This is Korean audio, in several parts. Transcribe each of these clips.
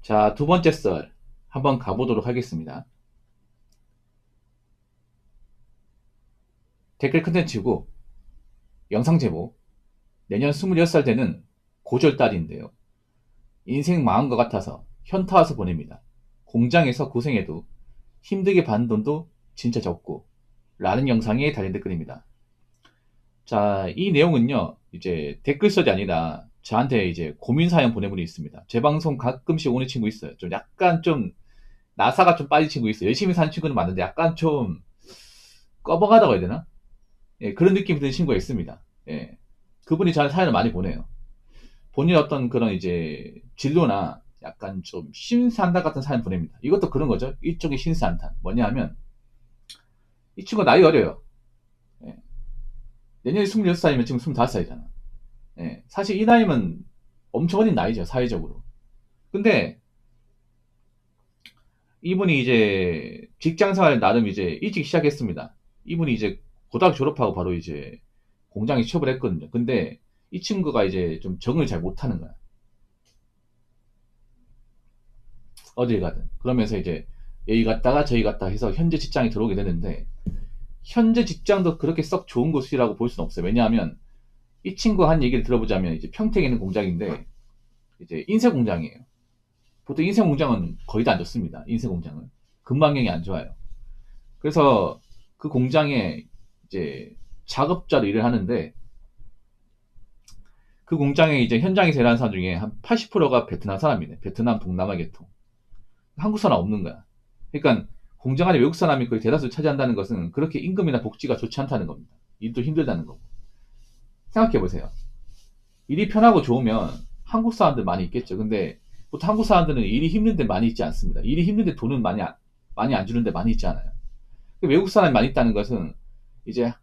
자, 두 번째 썰 한번 가보도록 하겠습니다. 댓글 컨텐츠고 영상 제목 내년 26살 되는 고졸딸인데요. 인생 망한 것 같아서 현타 와서 보냅니다. 공장에서 고생해도 힘들게 받는 돈도 진짜 적고 라는 영상에 달린 댓글입니다. 자, 이 내용은요, 이제 댓글설이 아니라 저한테 이제 고민 사연 보낸 분이 있습니다. 제 방송 가끔씩 오는 친구 있어요. 좀 약간 좀 나사가 좀 빠진 친구 있어요. 열심히 사는 친구는 맞는데 약간 좀 꺼벙하다고 해야 되나? 예, 그런 느낌이 드는 친구가 있습니다. 예. 그분이 저한테 사연을 많이 보내요. 본인 어떤 그런 이제 진로나 약간 좀 신세한탄 같은 사연 보냅니다. 이것도 그런 거죠. 일종의 신세한탄. 뭐냐 하면 이 친구가 나이 어려요. 예. 내년에 26살이면 지금 25살이잖아. 예. 사실 이 나이면 엄청 어린 나이죠. 사회적으로. 근데 이분이 이제 직장생활 나름 이제 일찍 시작했습니다. 이분이 이제 고등학교 졸업하고 바로 이제 공장에 취업을 했거든요. 근데 이 친구가 이제 좀 적응을 잘 못하는 거야. 어딜 가든. 그러면서 이제 여기 갔다가 저기 갔다 해서 현재 직장에 들어오게 되는데 현재 직장도 그렇게 썩 좋은 곳이라고 볼 수는 없어요. 왜냐하면 이 친구가 한 얘기를 들어보자면 이제 평택에 있는 공장인데 이제 인쇄 공장이에요. 보통 인쇄 공장은 거의 다 안 좋습니다. 인쇄 공장은 근방경이 안 좋아요. 그래서 그 공장에 이제 작업자로 일을 하는데 그 공장에 이제 현장에서 일하는 사람 중에 한 80%가 베트남 사람이네. 베트남 동남아 계통. 한국 사람 없는 거야. 그러니까 공장 안에 외국 사람이 거의 대다수 차지한다는 것은 그렇게 임금이나 복지가 좋지 않다는 겁니다. 일도 힘들다는 거고. 생각해 보세요. 일이 편하고 좋으면 한국 사람들 많이 있겠죠. 근데 보통 한국 사람들은 일이 힘든데 많이 있지 않습니다. 일이 힘든데 돈은 많이 안 주는데 많이 있지 않아요. 외국 사람이 많이 있다는 것은 이제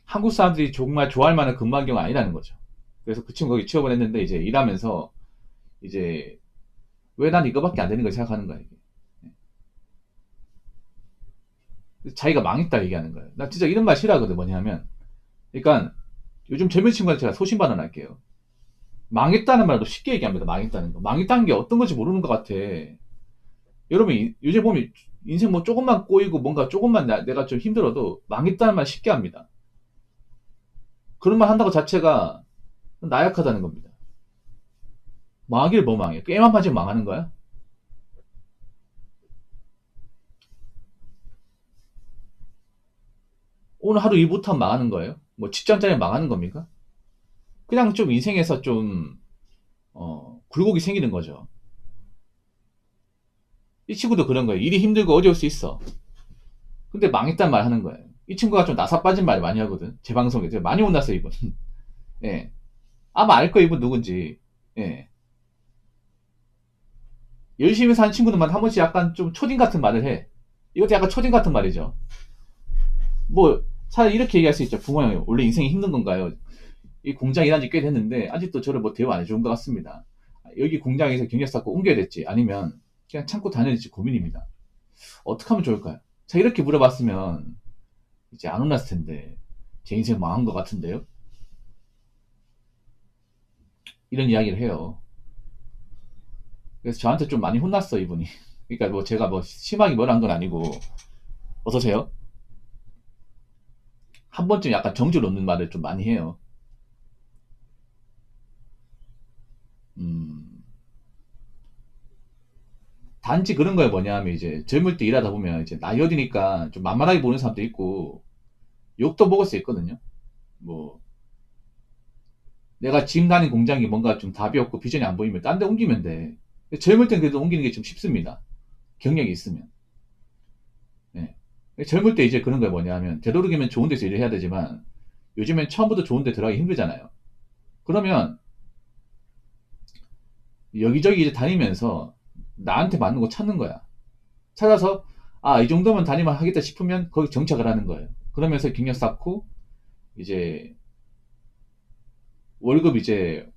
한국 사람들이 정말 좋아할 만한 근무환경은 아니라는 거죠. 그래서 그 친구 거기 취업을 했는데 이제 일하면서 이제 왜 난 이거밖에 안 되는 걸 생각하는 거야, 이게. 자기가 망했다 얘기하는 거예요. 나 진짜 이런 말 싫어하거든. 뭐냐면, 그러니까 요즘 젊은 친구한테 제가 소신발언할게요. 망했다는 말도 쉽게 얘기합니다. 망했다는 거. 망했다는 게 어떤 건지 모르는 것 같아. 여러분, 요즘 보면 인생 뭐 조금만 꼬이고 뭔가 조금만 내가 좀 힘들어도 망했다는 말 쉽게 합니다. 그런 말 한다고 자체가 나약하다는 겁니다. 망하길 뭐 망해. 게임만 빠지면 망하는 거야? 오늘 하루 일 못하면 망하는 거예요? 뭐 직장 짜리 망하는 겁니까? 그냥 좀 인생에서 좀, 굴곡이 생기는 거죠. 이 친구도 그런 거예요. 일이 힘들고 어려울 수 있어. 근데 망했단 말 하는 거예요. 이 친구가 좀 나사 빠진 말 많이 하거든. 제 방송에. 제가 많이 혼났어요, 이분. 예. 아마 알 거예요, 이분 누군지. 예. 열심히 사는 친구들만 한 번씩 약간 좀 초딩 같은 말을 해. 이것도 약간 초딩 같은 말이죠. 뭐, 차라리 이렇게 얘기할 수 있죠. 부모 형, 원래 인생이 힘든 건가요? 이 공장 일한 지 꽤 됐는데, 아직도 저를 뭐 대우 안 해준 것 같습니다. 여기 공장에서 경력 쌓고 옮겨야 될지, 아니면 그냥 참고 다녀야 될지 고민입니다. 어떻게 하면 좋을까요? 자, 이렇게 물어봤으면, 이제 안 혼났을 텐데, 제 인생 망한 것 같은데요? 이런 이야기를 해요. 그래서 저한테 좀 많이 혼났어, 이분이. 그러니까 뭐 제가 뭐 심하게 뭘 한 건 아니고, 어서세요? 한 번쯤 약간 정주 놓는 말을 좀 많이 해요. 음, 단지 그런 거에 뭐냐 하면 이제 젊을 때 일하다 보면 이제 나이 어리니까 좀 만만하게 보는 사람도 있고, 욕도 먹을 수 있거든요. 뭐, 내가 지금 다닌 공장이 뭔가 좀 답이 없고 비전이 안 보이면 딴 데 옮기면 돼. 젊을 땐 그래도 옮기는 게 좀 쉽습니다. 경력이 있으면. 예. 젊을 때 이제 그런 거에 뭐냐 하면 되도록이면 좋은 데서 일을 해야 되지만 요즘엔 처음부터 좋은 데 들어가기 힘들잖아요. 그러면 여기저기 이제 다니면서 나한테 맞는 거 찾는 거야. 찾아서 아, 이 정도면 다니면 하겠다 싶으면 거기 정착을 하는 거예요. 그러면서 경력 쌓고 이제 월급 이제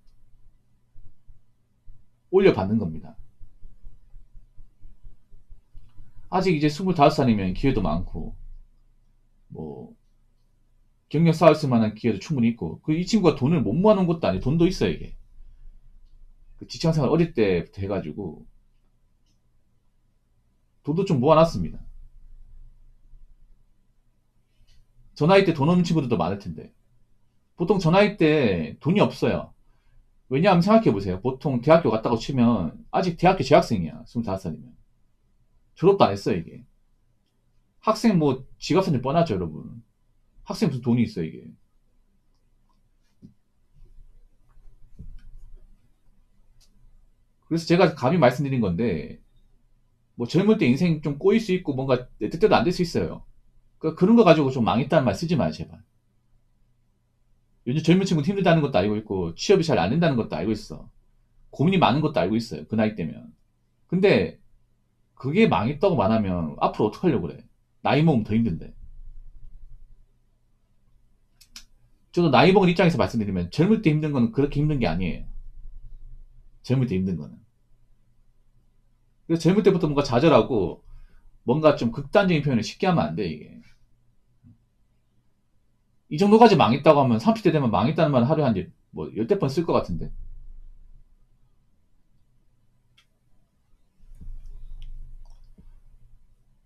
올려받는 겁니다. 아직 이제 25살이면 기회도 많고 뭐 경력 쌓을 만한 기회도 충분히 있고 그 이 친구가 돈을 못 모아놓은 것도 아니고 돈도 있어요 이게. 그 직장생활 어릴 때부터 해가지고 돈도 좀 모아놨습니다. 저 나이 때 돈 없는 친구들도 많을 텐데. 보통 저 나이 때 돈이 없어요. 왜냐하면 생각해보세요. 보통 대학교 갔다고 치면 아직 대학교 재학생이야. 25살이면. 졸업도 안 했어요, 이게. 학생 뭐 지갑 산일 뻔하죠, 여러분. 학생 무슨 돈이 있어, 이게. 그래서 제가 감히 말씀드린 건데, 뭐 젊을 때 인생 좀 꼬일 수 있고 뭔가 내 뜻대로 안 될 수 있어요. 그런 거 가지고 좀 망했다는 말 쓰지 마요, 제발. 요즘 젊은 친구는 힘들다는 것도 알고 있고 취업이 잘 안 된다는 것도 알고 있어. 고민이 많은 것도 알고 있어요. 그 나이 때면. 근데 그게 망했다고 말하면 앞으로 어떡하려고 그래. 나이 먹으면 더 힘든데. 저도 나이 먹은 입장에서 말씀드리면 젊을 때 힘든 거는 그렇게 힘든 게 아니에요. 젊을 때 힘든 거는. 그래서 젊을 때부터 뭔가 좌절하고 뭔가 좀 극단적인 표현을 쉽게 하면 안 돼, 이게. 이 정도까지 망했다고 하면 30대 되면 망했다는 말을 하루에 한 뭐 열댓 번 쓸 것 같은데.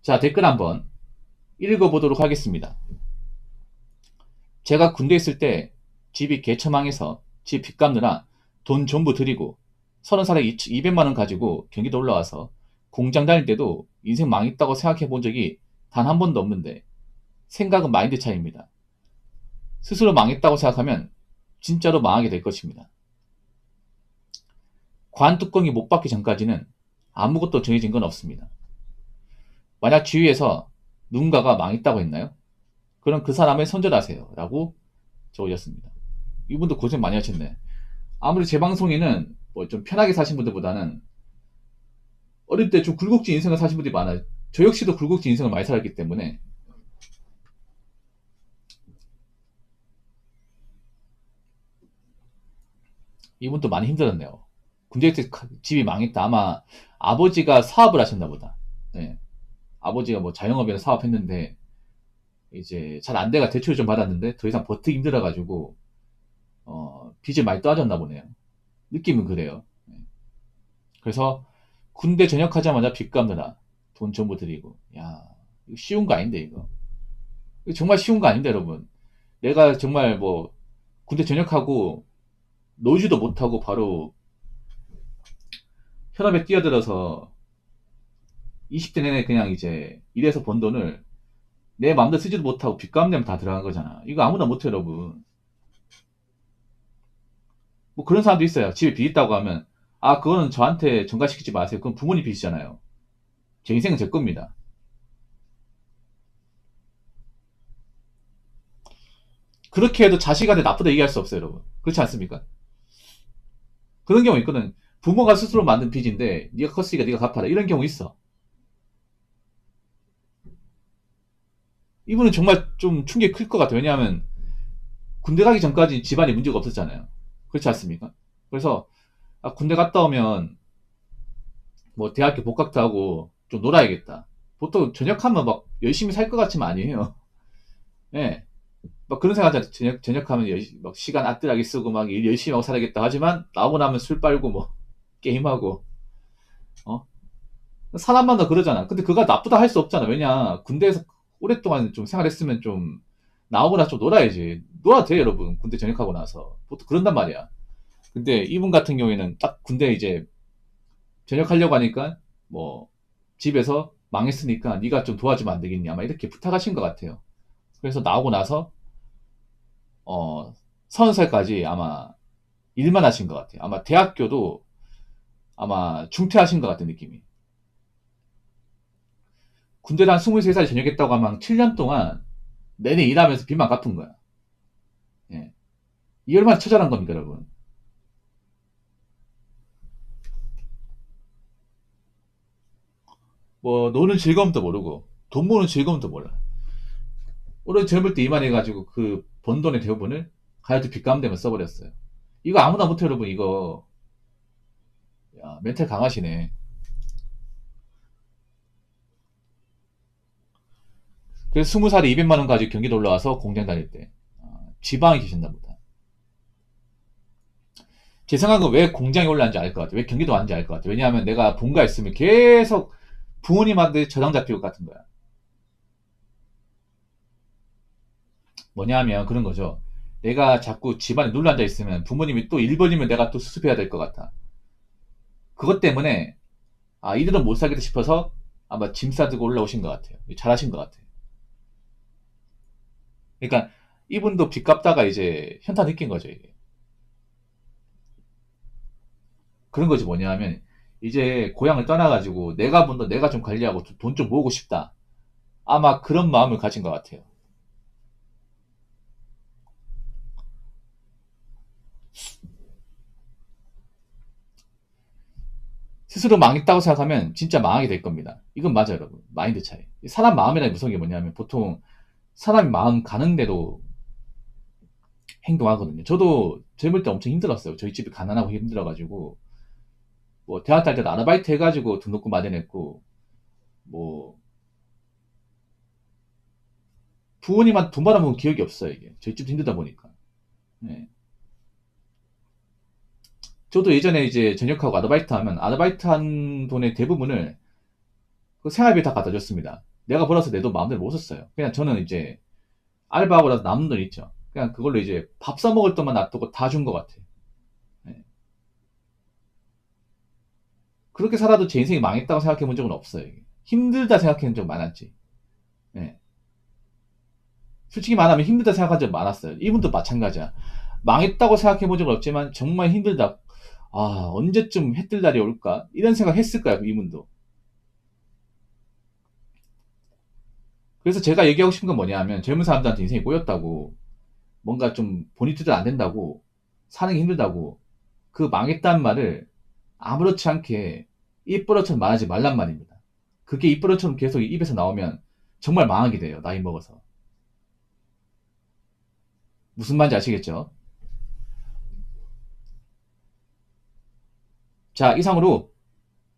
자, 댓글 한번 읽어보도록 하겠습니다. 제가 군대 있을 때 집이 개처망해서 집 빚 갚느라 돈 전부 드리고 30살에 200만원 가지고 경기도 올라와서 공장 다닐 때도 인생 망했다고 생각해 본 적이 단 한 번도 없는데 생각은 마인드 차이입니다. 스스로 망했다고 생각하면 진짜로 망하게 될 것입니다. 관 뚜껑이 못 박기 전까지는 아무것도 정해진 건 없습니다. 만약 주위에서 누군가가 망했다고 했나요? 그럼 그 사람을 손절하세요. 라고 적어졌습니다. 이분도 고생 많이 하셨네. 아무리 제 방송에는 뭐 좀 편하게 사신 분들보다는 어릴 때 좀 굴곡진 인생을 사신 분들이 많아요. 저 역시도 굴곡진 인생을 많이 살았기 때문에. 이분도 많이 힘들었네요. 군대 때 집이 망했다. 아마 아버지가 사업을 하셨나 보다. 네. 아버지가 뭐 자영업이나 사업했는데 이제 잘 안 돼가 대출을 좀 받았는데 더 이상 버티기 힘들어가지고 빚을 많이 떠졌나 보네요. 느낌은 그래요. 네. 그래서 군대 전역하자마자 빚 갚느라 돈 전부 드리고. 야, 이거 쉬운 거 아닌데 이거. 이거 정말 쉬운 거 아닌데 여러분. 내가 정말 뭐 군대 전역하고 놀지도 못하고 바로 현업에 뛰어들어서 20대 내내 그냥 이제 일해서 번 돈을 내 마음대로 쓰지도 못하고 빚 갚으면 다 들어간 거잖아. 이거 아무나 못해 여러분. 뭐 그런 사람도 있어요. 집에 빚 있다고 하면 아 그거는 저한테 전가시키지 마세요. 그건 부모님 빚이잖아요. 제 인생은 제 겁니다. 그렇게 해도 자식한테 나쁘다 얘기할 수 없어요 여러분. 그렇지 않습니까? 그런 경우 있거든. 부모가 스스로 만든 빚인데 네가 컸으니까 네가 갚아라 이런 경우 있어. 이분은 정말 좀 충격이 클 것 같아요. 왜냐하면 군대 가기 전까지 집안에 문제가 없었잖아요. 그렇지 않습니까? 그래서 아, 군대 갔다 오면 뭐 대학교 복학도 하고 좀 놀아야겠다. 보통 전역하면 막 열심히 살 것 같지만 아니에요. 예. 막 그런 생각하잖아요. 전역하면 막 시간 아뜰하게 쓰고 막 일 열심히 하고 살아야겠다. 하지만 나오고 나면 술 빨고 뭐 게임하고 어? 사람마다 그러잖아. 근데 그가 나쁘다 할 수 없잖아. 왜냐 군대에서 오랫동안 좀 생활했으면 좀 나오고 나서 좀 놀아야지. 놀아도 돼 여러분. 군대 전역하고 나서 보통 그런단 말이야. 근데 이분 같은 경우에는 딱 군대 이제 전역하려고 하니까 뭐 집에서 망했으니까 네가 좀 도와주면 안 되겠냐 아마 이렇게 부탁하신 것 같아요. 그래서 나오고 나서 어 30살까지 아마 일만 하신 것 같아요. 아마 대학교도 아마 중퇴하신 것 같은 느낌이. 군대를 한 23살에 전역했다고 하면 7년 동안 내내 일하면서 빚만 갚은 거야. 예. 이 얼마나 처절한 겁니까, 여러분? 뭐, 노는 즐거움도 모르고, 돈 모으는 즐거움도 몰라. 오래 젊을 때 이만해가지고 그 번 돈의 대부분을 하여튼 빚 갚는 데만 써버렸어요. 이거 아무나 못해, 여러분, 이거. 야, 멘탈 강하시네. 그래서 20살에 200만원 가지고 경기도 올라와서 공장 다닐 때. 지방에 계셨나 보다. 제 생각은 왜 공장에 올라왔는지 알 것 같아요. 왜 경기도 왔는지 알 것 같아요. 왜냐하면 내가 본가에 있으면 계속 부모님한테 저당 잡히고 같은 거야. 뭐냐면 그런 거죠. 내가 자꾸 집안에 눌러 앉아 있으면 부모님이 또 일 벌리면 내가 또 수습해야 될 것 같아. 그것 때문에 아 이들은 못 살겠다 싶어서 아마 짐 싸들고 올라오신 것 같아요. 잘하신 것 같아요. 그러니까 이분도 빚 갚다가 이제 현타 느낀 거죠. 이게. 그런 거지 뭐냐면 이제 고향을 떠나가지고 내가 번 돈 내가 좀 관리하고 돈 좀 모으고 싶다. 아마 그런 마음을 가진 것 같아요. 스스로 망했다고 생각하면 진짜 망하게 될 겁니다. 이건 맞아요, 여러분. 마인드 차이. 사람 마음이라는 무서운 게 뭐냐면 보통 사람이 마음 가는 대로 행동하거든요. 저도 젊을 때 엄청 힘들었어요. 저희 집이 가난하고 힘들어가지고 뭐 대학 다닐 때도 아르바이트 해가지고 등록금 마련했고 뭐 부모님한테 돈 받아먹은 기억이 없어요. 이게 저희 집도 힘들다 보니까. 네. 저도 예전에 이제 전역하고 아르바이트 하면 아르바이트 한 돈의 대부분을 그 생활비에 다 갖다 줬습니다. 내가 벌어서 내 돈 마음대로 못 썼어요. 그냥 저는 이제 알바하고 나서 남는 돈 있죠. 그냥 그걸로 이제 밥 사 먹을 돈만 놔두고 다 준 것 같아요. 네. 그렇게 살아도 제 인생이 망했다고 생각해 본 적은 없어요. 이게. 힘들다 생각해 본 적 많았지. 네. 솔직히 말하면 힘들다 생각한 적 많았어요. 이분도 마찬가지야. 망했다고 생각해 본 적은 없지만 정말 힘들다. 아, 언제쯤 해뜰 날이 올까? 이런 생각 했을 거야, 이분도. 그래서 제가 얘기하고 싶은 건 뭐냐 하면 젊은 사람들한테 인생이 꼬였다고 뭔가 좀 본인 뜻대로 안 된다고 사는 게 힘들다고 그 망했다는 말을 아무렇지 않게 입버릇처럼 말하지 말란 말입니다. 그게 입버릇처럼 계속 입에서 나오면 정말 망하게 돼요. 나이 먹어서. 무슨 말인지 아시겠죠? 자, 이상으로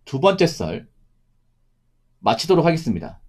두 번째 썰 마치도록 하겠습니다.